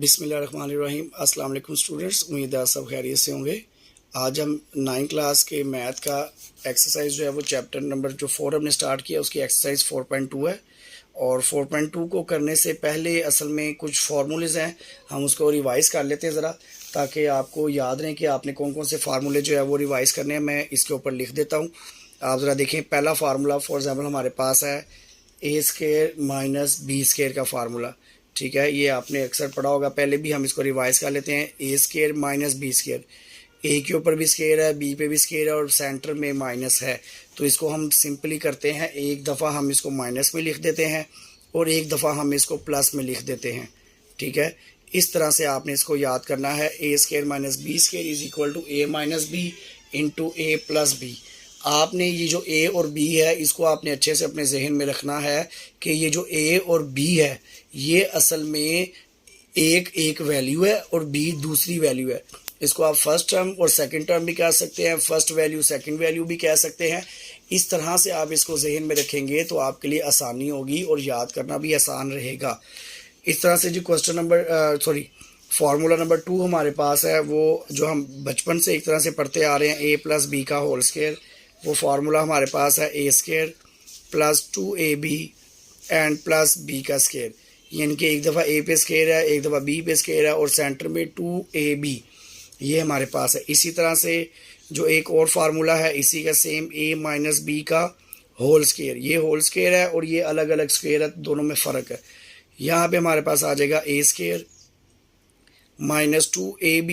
बिस्मिल्लाहिर्रहमानिर्रहीम। अस्सलाम वालेकुम स्टूडेंट्स, उम्मीद है सब खैरियत से होंगे। आज हम 9th क्लास के मैथ का एक्सरसाइज जो है वो चैप्टर नंबर जो 4 हमने स्टार्ट किया उसकी एक्सरसाइज 4.2 है। और 4.2 को करने से पहले असल में कुछ फार्मूलेज़ हैं, हम उसको रिवाइज़ कर लेते हैं ज़रा, ताकि आपको याद रहे कि आपने कौन कौन से फार्मूले जो है वो रिवाइज़ करने हैं। मैं इसके ऊपर लिख देता हूँ, आप ज़रा देखें। पहला फार्मूला फॉर एग्ज़ाम्पल हमारे पास है a square minus b square का फार्मूला। ठीक है, ये आपने अक्सर पढ़ा होगा, पहले भी हम इसको रिवाइज कर लेते हैं। ए स्केयर माइनस बी स्केयर, ए के ऊपर भी स्केयर है, बी पे भी स्केयर है और सेंटर में माइनस है। तो इसको हम सिंपली करते हैं, एक दफ़ा हम इसको माइनस में लिख देते हैं और एक दफ़ा हम इसको प्लस में लिख देते हैं। ठीक है, इस तरह से आपने इसको याद करना है। A square minus b square is equal to a minus b into a plus b. आपने ये जो ए और बी है इसको आपने अच्छे से अपने जहन में रखना है कि ये जो ए और बी है ये असल में एक वैल्यू है और बी दूसरी वैल्यू है। इसको आप फर्स्ट टर्म और सेकंड टर्म भी कह सकते हैं, फर्स्ट वैल्यू सेकंड वैल्यू भी कह सकते हैं। इस तरह से आप इसको जहन में रखेंगे तो आपके लिए आसानी होगी और याद करना भी आसान रहेगा। इस तरह से जो क्वेश्चन नंबर फार्मूला नंबर 2 हमारे पास है, वो जो हम बचपन से एक तरह से पढ़ते आ रहे हैं, ए प्लस बी का होल स्केयर। वो फार्मूला हमारे पास है a square plus 2ab and plus B का स्केयर। यानी कि एक दफ़ा ए पे स्केयर है, एक दफ़ा बी पे स्केयर है और सेंटर में 2ab ये हमारे पास है। इसी तरह से जो एक और फार्मूला है इसी का सेम, ए माइनस बी का होल स्केयर। ये होल स्केयर है और ये अलग अलग स्केयर है, दोनों में फ़र्क है। यहाँ पे हमारे पास आ जाएगा a square minus 2ab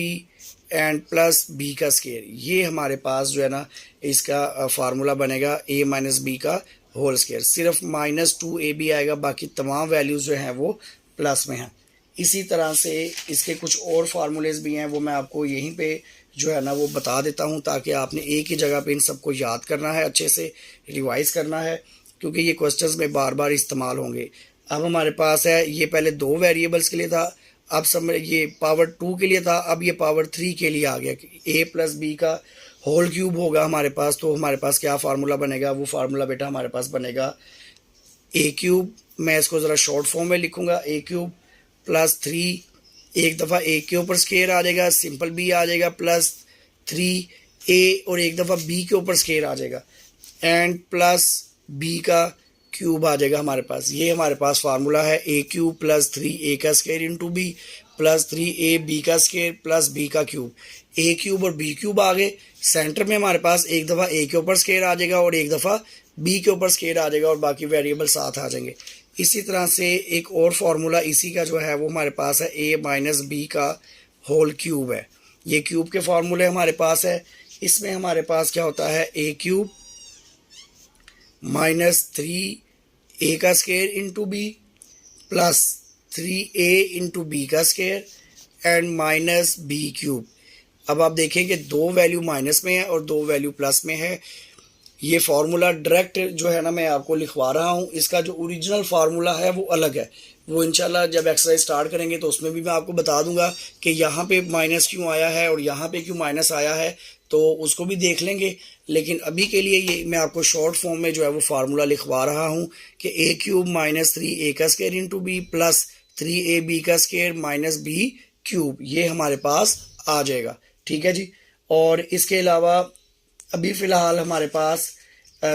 and plus B का स्केयर। ये हमारे पास जो है ना इसका फार्मूला बनेगा ए माइनस बी का होल स्केयर। सिर्फ माइनस 2ab आएगा, बाकी तमाम वैल्यूज़ जो हैं वो प्लस में हैं। इसी तरह से इसके कुछ और फार्मूलेज भी हैं, वो मैं आपको यहीं पे जो है ना वो बता देता हूँ, ताकि आपने एक ही जगह पे इन सबको याद करना है, अच्छे से रिवाइज़ करना है, क्योंकि ये क्वेश्चंस में बार बार इस्तेमाल होंगे। अब हमारे पास है, ये पहले 2 वेरिएबल्स के लिए था, अब समझ ये पावर 2 के लिए था, अब ये पावर 3 के लिए आ गया कि ए प्लस बी का होल क्यूब होगा हमारे पास। तो हमारे पास क्या फार्मूला बनेगा? वो फार्मूला बेटा हमारे पास बनेगा ए क्यूब, मैं इसको ज़रा शॉर्ट फॉर्म में लिखूँगा, ए क्यूब प्लस 3, एक दफ़ा ए के ऊपर स्केयर आ जाएगा, सिंपल बी आ जाएगा, प्लस 3a और एक दफ़ा बी के ऊपर स्केयर आ जाएगा एंड प्लस बी का क्यूब आ जाएगा हमारे पास। ये हमारे पास फार्मूला है, ए क्यूब प्लस 3a का square into B plus 3a B का स्केयर प्लस बी का क्यूब। ए क्यूब और बी क्यूब आ गए, सेंटर में हमारे पास एक दफ़ा ए के ऊपर स्केयर आ जाएगा और एक दफ़ा बी के ऊपर स्केयर आ जाएगा और बाकी वेरिएबल साथ आ जाएंगे। इसी तरह से एक और फार्मूला इसी का जो है वो हमारे पास है, ए माइनस बी का होल क्यूब है। ये क्यूब के फार्मूले हमारे पास है। इसमें हमारे पास क्या होता है, ए क्यूब माइनस 3a का square into B plus 3a into b का square and minus b cube. अब आप देखें कि 2 वैल्यू माइनस में है और 2 वैल्यू प्लस में है। ये फार्मूला डायरेक्ट जो है ना मैं आपको लिखवा रहा हूँ, इसका जो ओरिजिनल फार्मूला है वो अलग है। वो इंशाल्लाह जब एक्सरसाइज स्टार्ट करेंगे तो उसमें भी मैं आपको बता दूंगा कि यहाँ पे माइनस क्यों आया है और यहाँ पे क्यों माइनस आया है, तो उसको भी देख लेंगे। लेकिन अभी के लिए ये मैं आपको शॉर्ट फॉर्म में जो है वो फार्मूला लिखवा रहा हूँ कि ए क्यूब माइनस 3a का square into B plus 3ab का स्केयर माइनस बी क्यूब, ये हमारे पास आ जाएगा। ठीक है जी। और इसके अलावा अभी फ़िलहाल हमारे पास